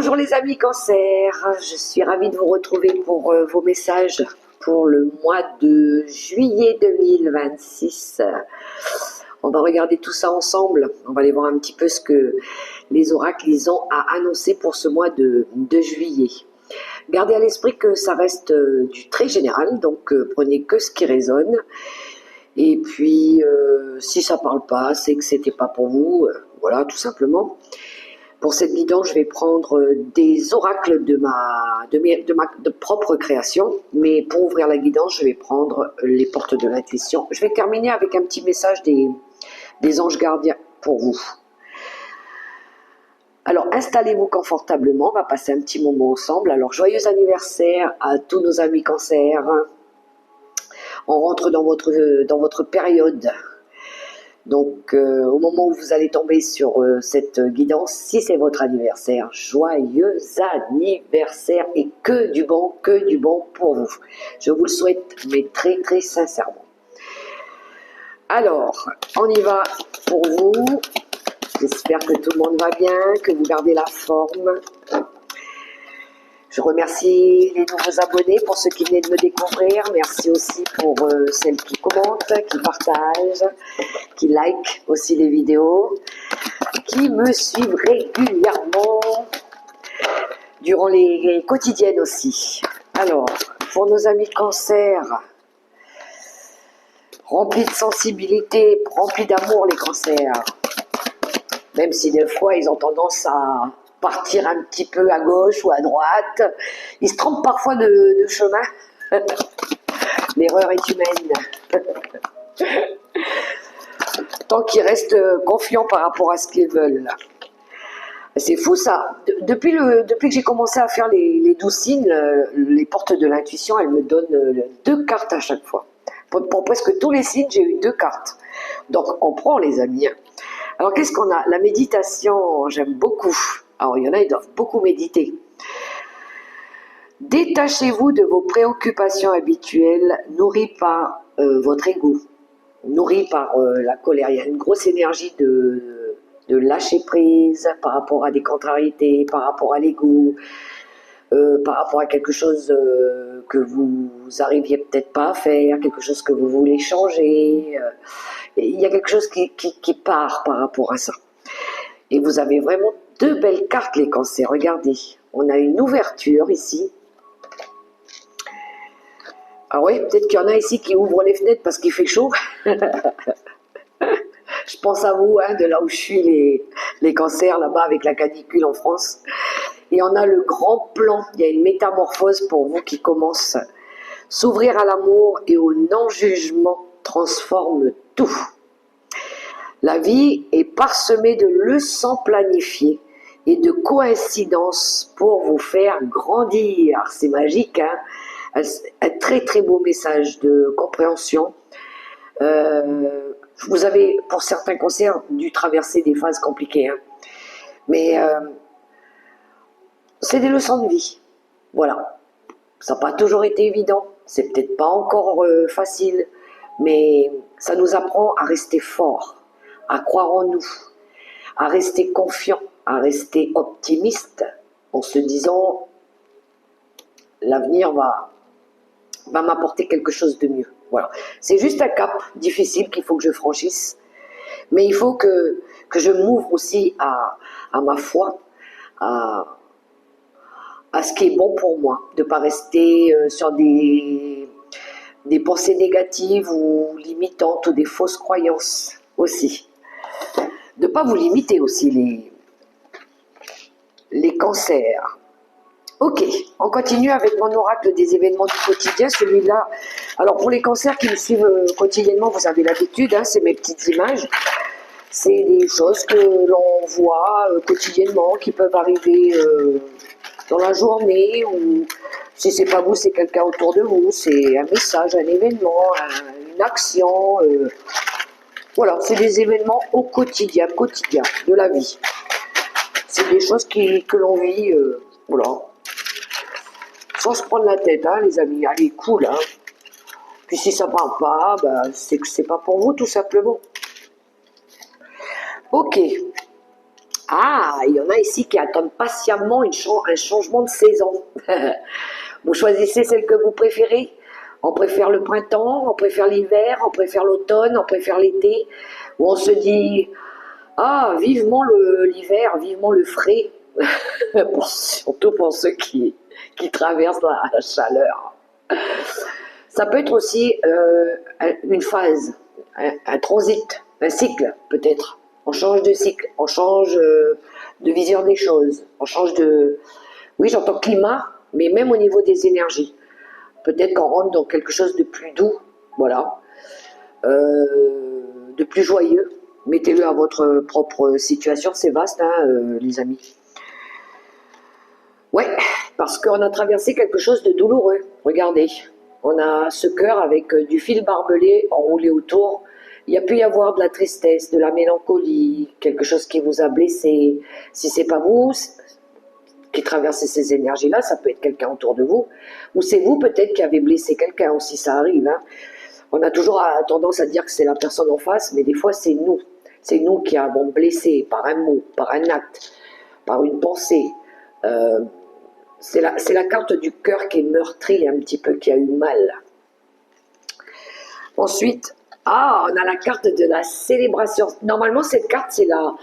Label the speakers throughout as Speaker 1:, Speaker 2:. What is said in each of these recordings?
Speaker 1: Bonjour les amis cancer, je suis ravie de vous retrouver pour vos messages pour le mois de juillet 2026. On va regarder tout ça ensemble, on va aller voir un petit peu ce que les oracles ils ont à annoncer pour ce mois de juillet. Gardez à l'esprit que ça reste du très général, donc prenez que ce qui résonne. Et puis si ça parle pas, c'est que c'était pas pour vous, voilà tout simplement. Pour cette guidance, je vais prendre des oracles de ma propre création, mais pour ouvrir la guidance, je vais prendre les portes de l'intuition. Je vais terminer avec un petit message des anges gardiens pour vous. Alors, installez-vous confortablement, on va passer un petit moment ensemble. Alors, joyeux anniversaire à tous nos amis cancer. On rentre dans votre période. Donc, au moment où vous allez tomber sur cette guidance, si c'est votre anniversaire, joyeux anniversaire et que du bon pour vous. Je vous le souhaite, mais très très sincèrement. Alors, on y va pour vous. J'espère que tout le monde va bien, que vous gardez la forme. Je remercie les nouveaux abonnés pour ceux qui venaient de me découvrir. Merci aussi pour celles qui commentent, qui partagent, qui like aussi les vidéos, qui me suivent régulièrement durant les quotidiennes aussi. Alors, pour nos amis cancer, remplis de sensibilité, remplis d'amour les cancers, même si des fois ils ont tendance à partir un petit peu à gauche ou à droite, ils se trompent parfois de chemin. L'erreur est humaine. Tant qu'ils restent confiants par rapport à ce qu'ils veulent. C'est fou ça. Depuis que j'ai commencé à faire les 12 signes, les portes de l'intuition, elles me donnent 2 cartes à chaque fois. Pour presque tous les signes, j'ai eu 2 cartes. Donc on prend les amis. Alors qu'est-ce qu'on a? La méditation, j'aime beaucoup. Alors il y en a, ils doivent beaucoup méditer. Détachez-vous de vos préoccupations habituelles nourries par votre ego, nourries par la colère. Il y a une grosse énergie de lâcher prise par rapport à des contrariétés, par rapport à l'ego, par rapport à quelque chose que vous arriviez peut-être pas à faire, quelque chose que vous voulez changer. Il y a quelque chose qui part par rapport à ça. Et vous avez vraiment 2 belles cartes les cancers, regardez. On a une ouverture ici. Ah oui, peut-être qu'il y en a ici qui ouvrent les fenêtres parce qu'il fait chaud. Je pense à vous, hein, de là où je suis, les cancers, là-bas avec la canicule en France. Et on a le grand plan, il y a une métamorphose pour vous qui commence. S'ouvrir à l'amour et au non-jugement transforme tout. La vie est parsemée de leçons planifiées et de coïncidences pour vous faire grandir. C'est magique, hein? Un très très beau message de compréhension. Vous avez, pour certains cancers, dû traverser des phases compliquées. Hein? Mais c'est des leçons de vie. Voilà. Ça n'a pas toujours été évident. C'est peut-être pas encore facile. Mais ça nous apprend à rester fort, à croire en nous, à rester confiant, à rester optimiste, en se disant l'avenir va m'apporter quelque chose de mieux. Voilà. C'est juste un cap difficile qu'il faut que je franchisse, mais il faut que je m'ouvre aussi à ma foi, à ce qui est bon pour moi, de ne pas rester sur des pensées négatives ou limitantes ou des fausses croyances aussi. De ne pas vous limiter aussi les cancers. Ok, on continue avec mon oracle des événements du quotidien, celui-là. Alors pour les cancers qui me suivent quotidiennement, vous avez l'habitude, hein, c'est mes petites images. C'est des choses que l'on voit quotidiennement, qui peuvent arriver dans la journée, ou si c'est pas vous, c'est quelqu'un autour de vous, c'est un message, un événement, une action. Voilà, c'est des événements au quotidien de la vie. C'est des choses que l'on vit, voilà. Sans se prendre la tête, hein, les amis. Allez, cool, hein. Puis si ça ne parle pas, ben, c'est que c'est pas pour vous, tout simplement. Ok. Ah, il y en a ici qui attendent patiemment un changement de saison. Vous choisissez celle que vous préférez. On préfère le printemps, on préfère l'hiver, on préfère l'automne, on préfère l'été. Ou on se dit, ah, vivement l'hiver, vivement le frais. Surtout pour ceux qui traversent la chaleur. Ça peut être aussi une phase, un transit, un cycle peut-être. On change de cycle, on change de vision des choses, on change de... Oui, j'entends climat, mais même au niveau des énergies. Peut-être qu'on rentre dans quelque chose de plus doux, voilà, de plus joyeux. Mettez-le à votre propre situation, c'est vaste, hein, les amis. Ouais, parce qu'on a traversé quelque chose de douloureux. Regardez, on a ce cœur avec du fil barbelé enroulé autour. Il y a pu y avoir de la tristesse, de la mélancolie, quelque chose qui vous a blessé. Si c'est pas vous qui traversez ces énergies-là, ça peut être quelqu'un autour de vous. Ou c'est vous peut-être qui avez blessé quelqu'un aussi, ça arrive. Hein. On a toujours tendance à dire que c'est la personne en face, mais des fois c'est nous. C'est nous qui avons blessé par un mot, par un acte, par une pensée. C'est la carte du cœur qui est meurtri un petit peu, qui a eu mal. Ensuite, on a la carte de la célébration. Normalement, cette carte, c'est la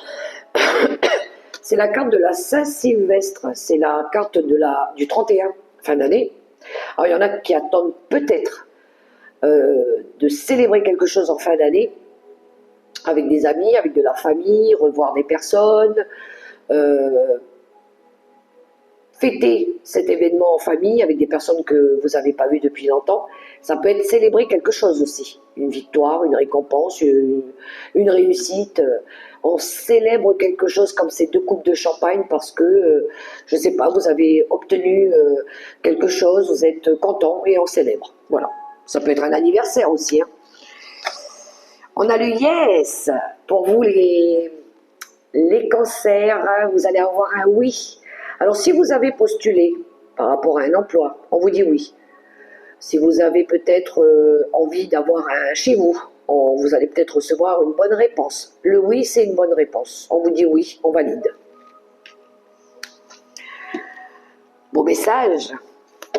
Speaker 1: carte de la Saint-Sylvestre. C'est la carte du 31, fin d'année. Alors, il y en a qui attendent peut-être de célébrer quelque chose en fin d'année, avec des amis, avec de la famille, revoir des personnes, fêter cet événement en famille avec des personnes que vous n'avez pas vues depuis longtemps. Ça peut être célébrer quelque chose aussi, une victoire, une récompense, une réussite. On célèbre quelque chose comme ces 2 coupes de champagne parce que, je ne sais pas, vous avez obtenu quelque chose, vous êtes content et on célèbre. Voilà, ça peut être un anniversaire aussi. Hein. On a le yes. Pour vous les cancers, vous allez avoir un oui. Alors, si vous avez postulé par rapport à un emploi, on vous dit oui. Si vous avez peut-être envie d'avoir un chez vous, vous allez peut-être recevoir une bonne réponse. Le oui, c'est une bonne réponse. On vous dit oui, on valide. Bon message.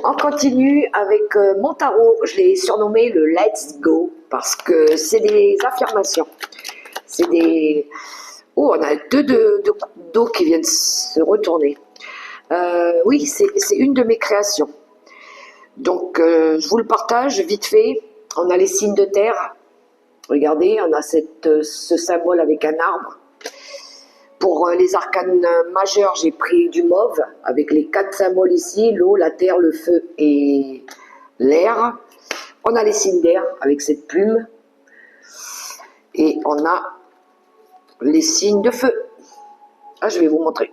Speaker 1: On continue avec mon tarot. Je l'ai surnommé le Let's Go parce que c'est des affirmations. C'est des... Oh, on a 2 d'eau qui viennent se retourner. Oui, c'est une de mes créations. Donc, je vous le partage vite fait. On a les signes de terre. Regardez, on a ce symbole avec un arbre. Pour les arcanes majeurs, j'ai pris du mauve avec les 4 symboles ici, l'eau, la terre, le feu et l'air. On a les signes d'air avec cette plume. Et on a les signes de feu. Ah, je vais vous montrer.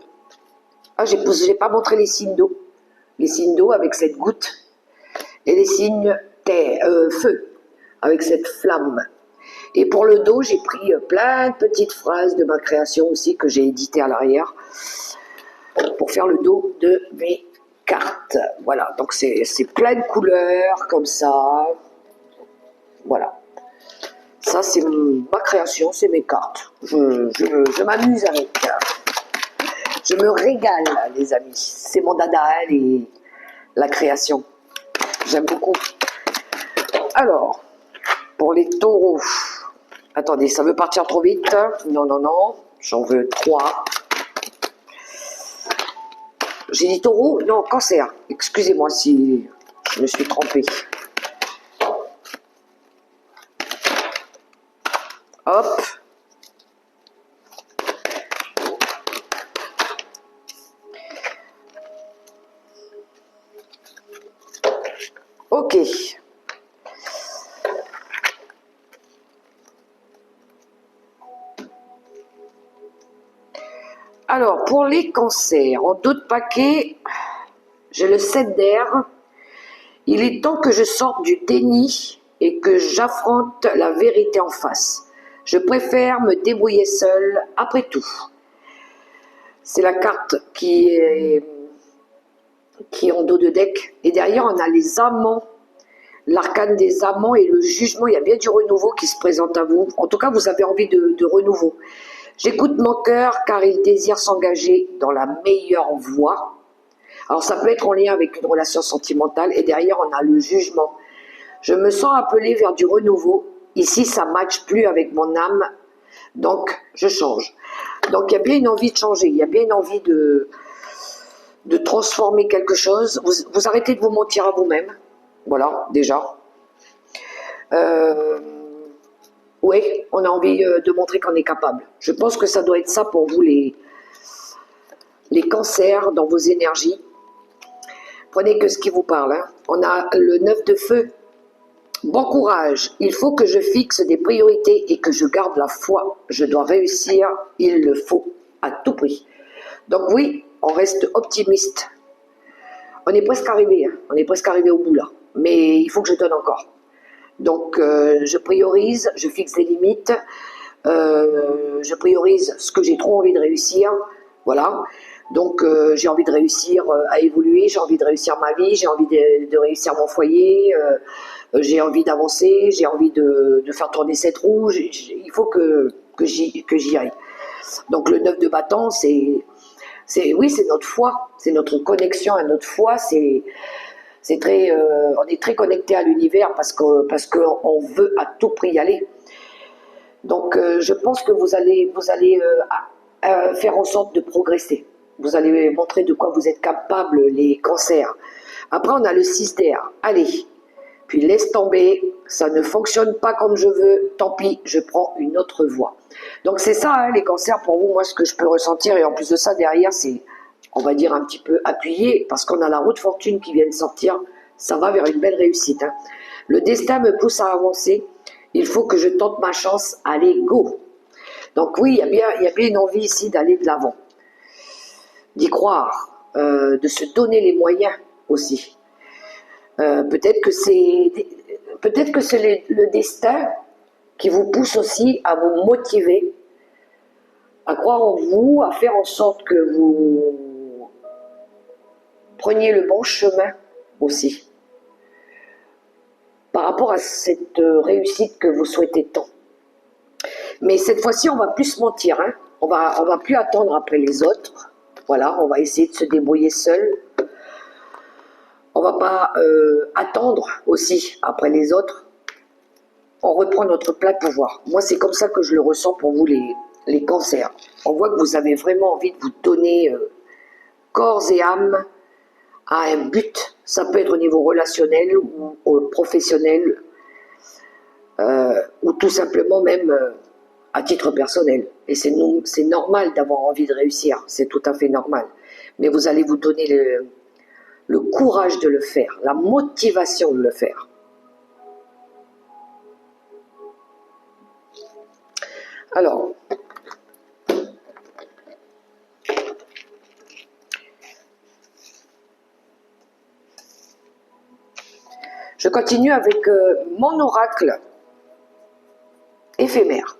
Speaker 1: Ah, j'ai pas montré les signes d'eau. Les signes d'eau avec cette goutte. Et les signes feu avec cette flamme. Et pour le dos, j'ai pris plein de petites phrases de ma création aussi que j'ai éditées à l'arrière pour faire le dos de mes cartes. Voilà, donc c'est plein de couleurs comme ça. Voilà. Ça, c'est ma création, c'est mes cartes. Je m'amuse avec. Je me régale, les amis. C'est mon dada, la création. J'aime beaucoup. Alors, pour les taureaux. Attendez, ça veut partir trop vite. Non, non, non. J'en veux 3. J'ai dit taureau? Non, cancer. Excusez-moi si je me suis trompée. Hop. Ok. Alors, pour les cancers, en d'autres paquets, j'ai le 7 d'air. Il est temps que je sorte du déni et que j'affronte la vérité en face. Je préfère me débrouiller seule après tout. C'est la carte qui est en dos de deck. Et derrière, on a les amants. L'arcane des amants et le jugement. Il y a bien du renouveau qui se présente à vous. En tout cas, vous avez envie de renouveau. J'écoute mon cœur car il désire s'engager dans la meilleure voie. Alors ça peut être en lien avec une relation sentimentale et derrière on a le jugement. Je me sens appelée vers du renouveau. Ici ça ne matche plus avec mon âme, donc je change. Donc il y a bien une envie de changer, il y a bien une envie de transformer quelque chose. Vous arrêtez de vous mentir à vous-même. Voilà, déjà. Oui, on a envie de montrer qu'on est capable. Je pense que ça doit être ça pour vous les cancers dans vos énergies. Prenez que ce qui vous parle. Hein. On a le 9 de feu. Bon courage. Il faut que je fixe des priorités et que je garde la foi. Je dois réussir. Il le faut à tout prix. Donc oui, on reste optimiste. On est presque arrivé. Hein. On est presque arrivé au bout là. Mais il faut que je donne encore. Donc je priorise, je fixe des limites. Je priorise ce que j'ai trop envie de réussir. Voilà. Donc j'ai envie de réussir à évoluer, j'ai envie de réussir ma vie, j'ai envie de réussir mon foyer, j'ai envie d'avancer, j'ai envie de faire tourner cette roue, il faut que j'y aille. Donc le 9 de bâton, oui, c'est notre foi, c'est notre connexion à notre foi, on est très connecté à l'univers parce qu'on veut à tout prix y aller. Donc je pense que vous allez faire en sorte de progresser. Vous allez montrer de quoi vous êtes capable, les cancers. Après, on a le 6 d'air. Allez, puis laisse tomber, ça ne fonctionne pas comme je veux, tant pis, je prends une autre voie. Donc c'est ça, hein, les cancers, pour vous, moi, ce que je peux ressentir. Et en plus de ça, derrière, c'est, on va dire, un petit peu appuyé, parce qu'on a la roue de fortune qui vient de sortir. Ça va vers une belle réussite. Hein. Le destin me pousse à avancer. Il faut que je tente ma chance. Allez, go. Donc oui, il y a bien une envie ici d'aller de l'avant, d'y croire, de se donner les moyens aussi. Peut-être que c'est le destin qui vous pousse aussi à vous motiver, à croire en vous, à faire en sorte que vous preniez le bon chemin aussi, par rapport à cette réussite que vous souhaitez tant. Mais cette fois-ci, on va plus se mentir, hein. On va plus attendre après les autres. Voilà, on va essayer de se débrouiller seul. On va pas attendre aussi après les autres. On reprend notre plein pouvoir. Moi, c'est comme ça que je le ressens pour vous, les cancers. On voit que vous avez vraiment envie de vous donner corps et âme à un but. Ça peut être au niveau relationnel ou professionnel, ou tout simplement même à titre personnel. Et c'est normal d'avoir envie de réussir, c'est tout à fait normal. Mais vous allez vous donner le courage de le faire, la motivation de le faire. Alors, je continue avec mon oracle éphémère.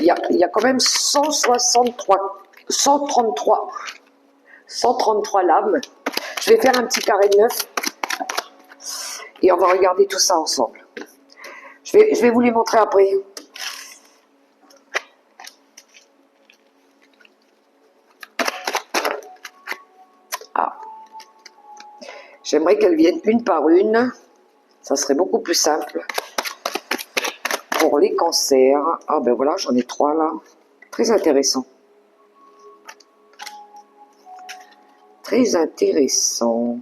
Speaker 1: Il y a quand même 133 lames. Je vais faire un petit carré de 9 et on va regarder tout ça ensemble. Je vais vous les montrer après. Ah. J'aimerais qu'elles viennent une par une. Ça serait beaucoup plus simple. Pour les cancers. Ah ben voilà, j'en ai 3 là. Très intéressant. Très intéressant.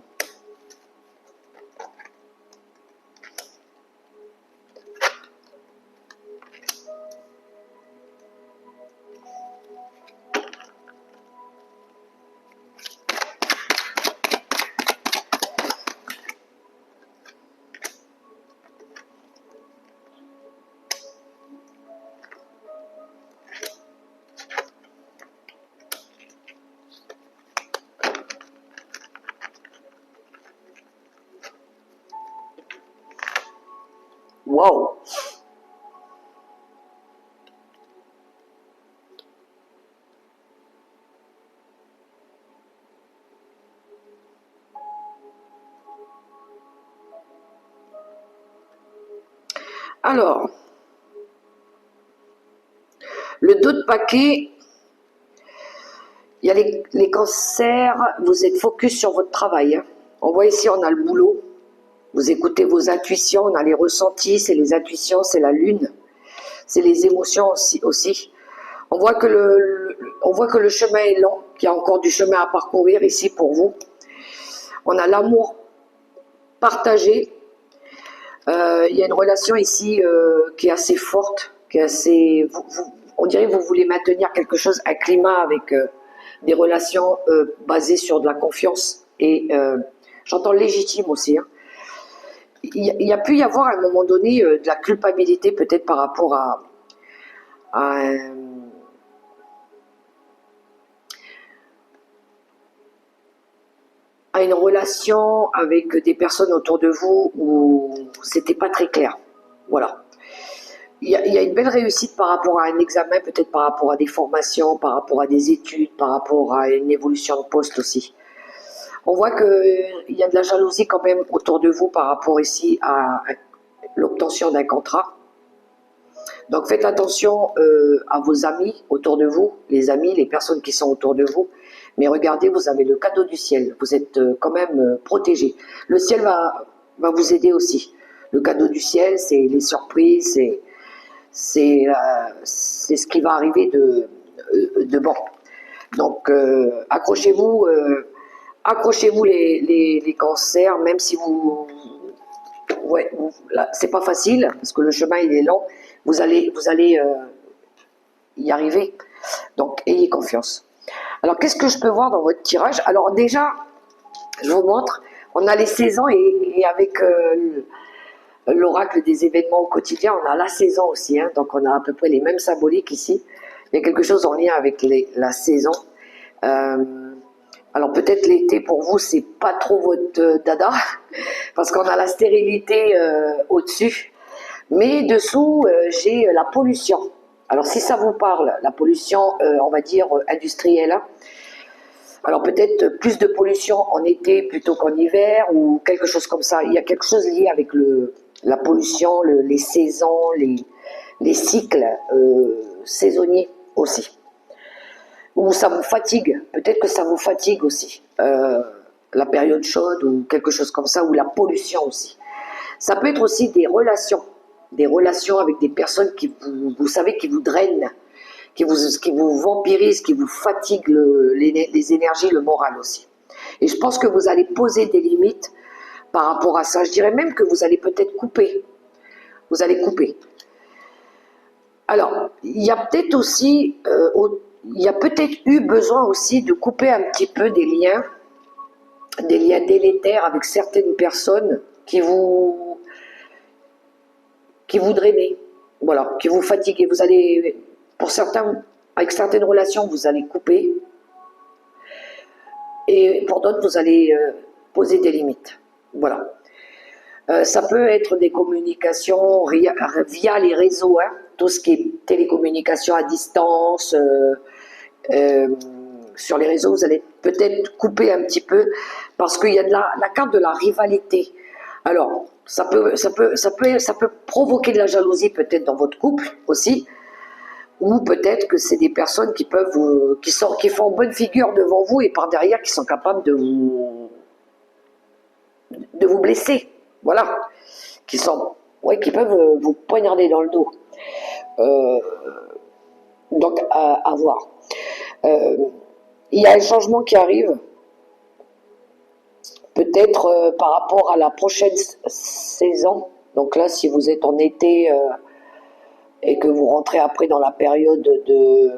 Speaker 1: Waouh! Alors, le autre paquet, il y a les cancers, vous êtes focus sur votre travail. Hein. On voit ici, on a le boulot. Vous écoutez vos intuitions, on a les ressentis, c'est les intuitions, c'est la lune. C'est les émotions aussi. On voit que le chemin est long, qu'il y a encore du chemin à parcourir ici pour vous. On a l'amour partagé. Il y a une relation ici qui est assez forte, qui est assez. On dirait que vous voulez maintenir quelque chose, un climat avec des relations basées sur de la confiance et j'entends légitime aussi. Hein. Il y a pu y avoir à un moment donné de la culpabilité peut-être par rapport à une relation avec des personnes autour de vous où c'était pas très clair. Voilà. Il y a une belle réussite par rapport à un examen, peut-être par rapport à des formations, par rapport à des études, par rapport à une évolution de poste aussi. On voit qu'il y a de la jalousie quand même autour de vous par rapport ici à l'obtention d'un contrat. Donc faites attention à vos amis autour de vous, les amis, les personnes qui sont autour de vous. Mais regardez, vous avez le cadeau du ciel, vous êtes quand même protégé. Le ciel va vous aider aussi. Le cadeau du ciel, c'est les surprises, c'est ce qui va arriver de bon. Donc accrochez-vous les cancers, même si ouais, c'est pas facile, parce que le chemin il est long, vous allez y arriver. Donc ayez confiance. Alors qu'est-ce que je peux voir dans votre tirage? Alors déjà, je vous montre, on a les saisons et avec l'oracle des événements au quotidien, on a la saison aussi, hein, donc on a à peu près les mêmes symboliques ici. Il y a quelque chose en lien avec la saison. Alors peut-être l'été pour vous c'est pas trop votre dada parce qu'on a la stérilité au-dessus, mais dessous j'ai la pollution. Alors si ça vous parle, la pollution on va dire industrielle, hein. Alors peut-être plus de pollution en été plutôt qu'en hiver ou quelque chose comme ça. Il y a quelque chose lié avec la pollution, les saisons, les cycles saisonniers aussi. Ou ça vous fatigue, peut-être que ça vous fatigue aussi, la période chaude ou quelque chose comme ça, ou la pollution aussi. Ça peut être aussi des relations avec des personnes qui vous savez, qui vous drainent, qui vous vampirisent, qui vous fatiguent les énergies, le moral aussi. Et je pense que vous allez poser des limites par rapport à ça. Je dirais même que vous allez peut-être couper. Vous allez couper. Alors, il y a peut-être aussi... il y a peut-être eu besoin aussi de couper un petit peu des liens délétères avec certaines personnes qui vous drainez, voilà, qui vous fatiguez. Vous allez, pour certains, avec certaines relations, vous allez couper, et pour d'autres, vous allez poser des limites. Voilà. Ça peut être des communications via les réseaux, hein, tout ce qui est télécommunication à distance. Sur les réseaux, vous allez peut-être couper un petit peu parce qu'il y a la carte de la rivalité. Alors, ça peut provoquer de la jalousie peut-être dans votre couple aussi, ou peut-être que c'est des personnes qui peuvent qui font bonne figure devant vous et par derrière qui sont capables de vous blesser. Voilà, qui peuvent vous poignarder dans le dos. Donc à voir. Il y a un changement qui arrive, peut-être par rapport à la prochaine saison. Donc là, si vous êtes en été et que vous rentrez après dans la période de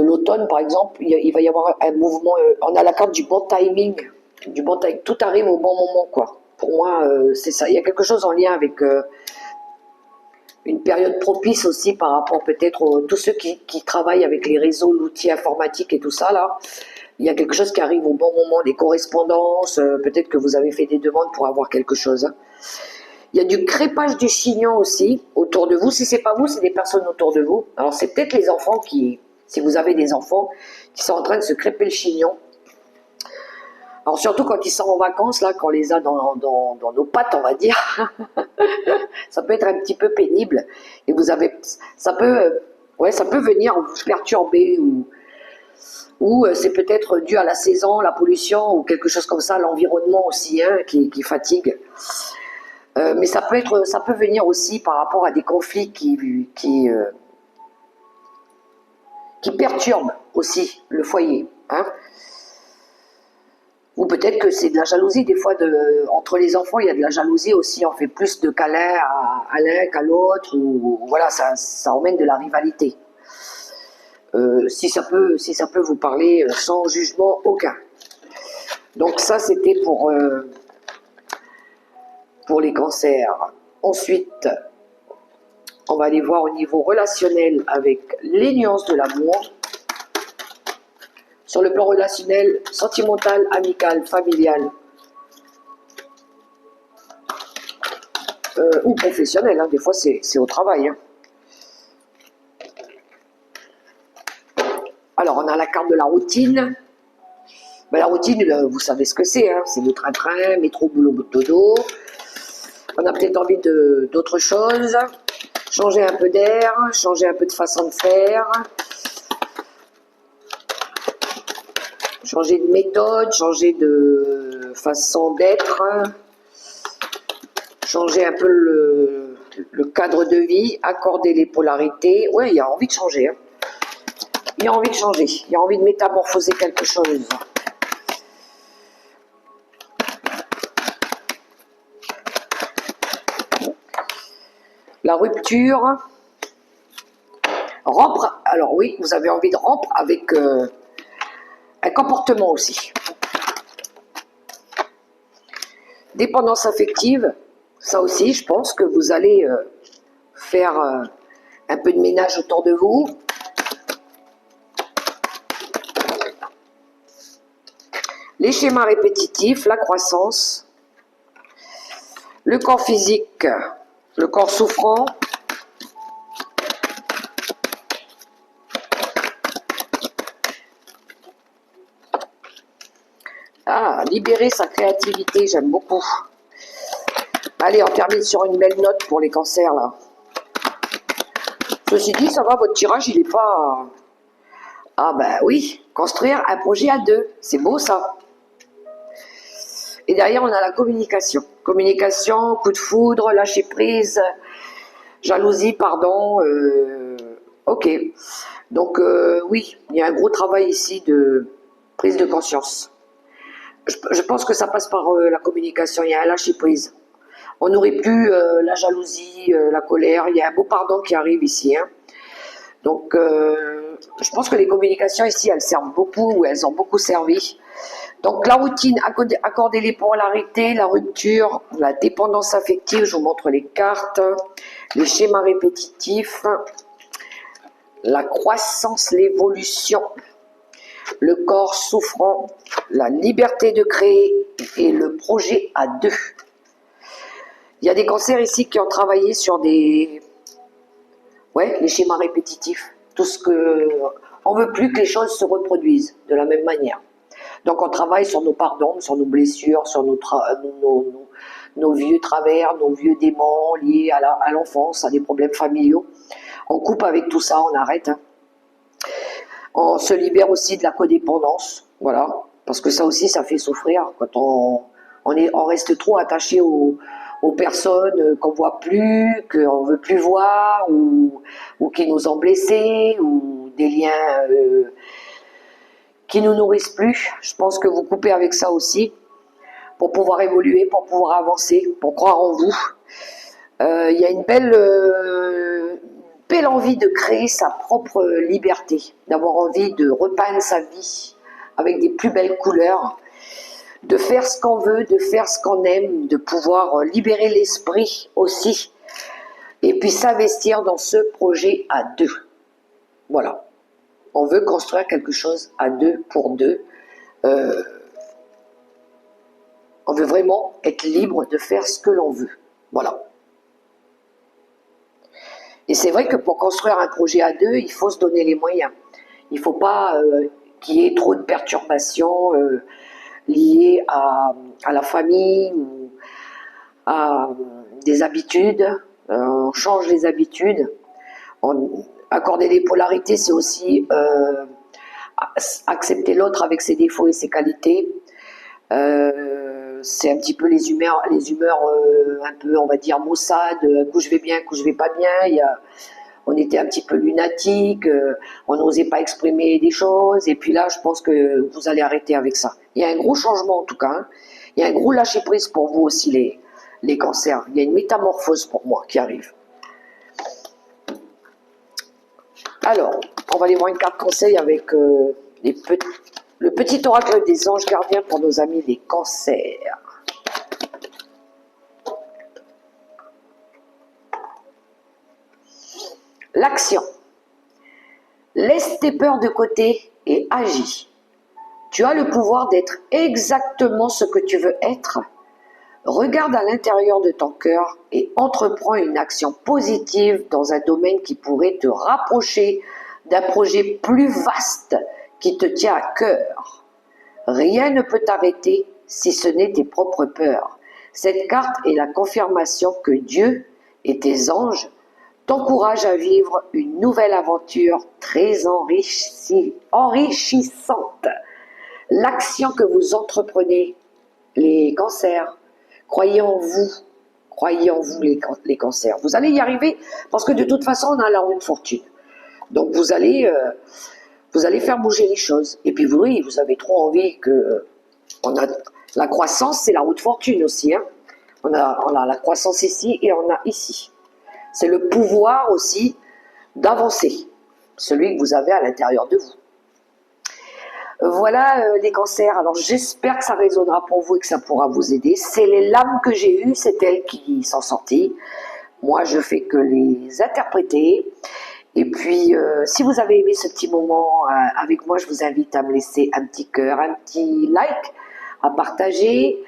Speaker 1: l'automne, par exemple, il va y avoir un mouvement. On a la carte du bon timing, tout arrive au bon moment, quoi. Pour moi, c'est ça. Il y a quelque chose en lien avec une période propice aussi par rapport peut-être à tous ceux qui travaillent avec les réseaux, l'outil informatique et tout ça là. Il y a quelque chose qui arrive au bon moment, des correspondances, peut-être que vous avez fait des demandes pour avoir quelque chose. Hein. Il y a du crépage du chignon aussi autour de vous. Si c'est pas vous, c'est des personnes autour de vous. Alors c'est peut-être les enfants si vous avez des enfants, qui sont en train de se crêper le chignon. Alors surtout quand ils sont en vacances, là, quand on les a dans nos pattes, on va dire, ça peut être un petit peu pénible. Et ça peut Ouais, ça peut venir vous perturber ou c'est peut-être dû à la saison, la pollution ou quelque chose comme ça, l'environnement aussi hein, qui fatigue. Mais ça peut venir aussi par rapport à des conflits qui perturbent aussi le foyer. Hein. Ou peut-être que c'est de la jalousie, des fois, entre les enfants, il y a de la jalousie aussi, on fait plus de câlins à l'un qu'à l'autre, ou voilà, ça emmène de la rivalité. Si ça peut vous parler sans jugement aucun. Donc ça, c'était pour les cancers. Ensuite, on va aller voir au niveau relationnel avec les nuances de l'amour. Sur le plan relationnel, sentimental, amical, familial ou professionnel. Hein. Des fois, c'est au travail. Hein. Alors, on a la carte de la routine. Ben, la routine, vous savez ce que c'est. Hein. C'est le train-train, métro, boulot, dodo. On a peut-être envie d'autre chose. Changer un peu d'air, changer un peu de façon de faire. Changer de méthode, changer de façon d'être, changer un peu le cadre de vie, accorder les polarités. Oui, il y a envie de changer. Hein. Il y a envie de changer, il y a envie de métamorphoser quelque chose. La rupture. Rompre, alors oui, vous avez envie de rompre avec un comportement aussi. Dépendance affective, ça aussi, je pense que vous allez faire un peu de ménage autour de vous. Les schémas répétitifs, la croissance, le corps physique, le corps souffrant, libérer sa créativité, j'aime beaucoup. Allez, on termine sur une belle note pour les cancers, là. Ceci dit, ça va, votre tirage, il est pas... Ah ben oui, construire un projet à deux, c'est beau ça. Et derrière, on a la communication. Communication, coup de foudre, lâcher prise, jalousie, pardon. Ok. Donc oui, il y a un gros travail ici de prise de conscience. Je pense que ça passe par la communication, il y a un lâcher prise. On n'aurait plus la jalousie, la colère, il y a un beau pardon qui arrive ici. Hein. Donc je pense que les communications ici, elles servent beaucoup, ou elles ont beaucoup servi. Donc la routine, accorder les polarités, la rupture, la dépendance affective, je vous montre les cartes, les schémas répétitifs, la croissance, l'évolution, le corps souffrant, la liberté de créer et le projet à deux. Il y a des cancers ici qui ont travaillé sur les schémas répétitifs. Tout ce que on veut plus que les choses se reproduisent de la même manière. Donc on travaille sur nos pardons, sur nos blessures, sur nos vieux travers, nos vieux démons liés à l'enfance, à des problèmes familiaux. On coupe avec tout ça, on arrête. Hein. On se libère aussi de la codépendance, voilà, parce que ça aussi, ça fait souffrir quand on reste trop attaché aux personnes qu'on voit plus, qu'on veut plus voir, ou qui nous ont blessés, ou des liens qui nous nourrissent plus. Je pense que vous coupez avec ça aussi pour pouvoir évoluer, pour pouvoir avancer, pour croire en vous. Il y a une belle envie de créer sa propre liberté, d'avoir envie de repeindre sa vie avec des plus belles couleurs, de faire ce qu'on veut, de faire ce qu'on aime, de pouvoir libérer l'esprit aussi, et puis s'investir dans ce projet à deux. Voilà. On veut construire quelque chose à deux, pour deux. On veut vraiment être libre de faire ce que l'on veut. Voilà. Et c'est vrai que pour construire un projet à deux, il faut se donner les moyens. Il ne faut pas qu'il y ait trop de perturbations liées à la famille ou à des habitudes. On change les habitudes. Accorder des polarités, c'est aussi accepter l'autre avec ses défauts et ses qualités. C'est un petit peu les humeurs un peu, on va dire, maussades, un coup je vais bien, un coup je vais pas bien. On était un petit peu lunatiques, on n'osait pas exprimer des choses, et puis là, je pense que vous allez arrêter avec ça. Il y a un gros changement en tout cas, hein. Il y a un gros lâcher-prise pour vous aussi, les cancers. Il y a une métamorphose pour moi qui arrive. Alors, on va aller voir une carte conseil avec le petit oracle des anges gardiens pour nos amis les cancers. L'action. Laisse tes peurs de côté et agis. Tu as le pouvoir d'être exactement ce que tu veux être. Regarde à l'intérieur de ton cœur et entreprends une action positive dans un domaine qui pourrait te rapprocher d'un projet plus vaste qui te tient à cœur. Rien ne peut t'arrêter si ce n'est tes propres peurs. Cette carte est la confirmation que Dieu et tes anges t'encouragent à vivre une nouvelle aventure très enrichissante. L'action que vous entreprenez, les cancers, croyez en vous les cancers. Vous allez y arriver parce que de toute façon, on a la roue de fortune. Donc vous allez faire bouger les choses. Et puis oui, vous avez trop envie que... la croissance, c'est la roue de fortune aussi. Hein. On a la croissance ici et on a ici. C'est le pouvoir aussi d'avancer, celui que vous avez à l'intérieur de vous. Voilà les cancers. Alors j'espère que ça résonnera pour vous et que ça pourra vous aider. C'est les lames que j'ai eues, c'est elles qui sont sorties. Moi, je fais que les interpréter. Et puis, si vous avez aimé ce petit moment avec moi, je vous invite à me laisser un petit cœur, un petit like, à partager,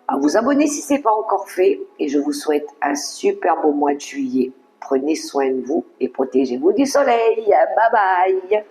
Speaker 1: à vous abonner si ce n'est pas encore fait. Et je vous souhaite un super beau mois de juillet. Prenez soin de vous et protégez-vous du soleil. Bye bye.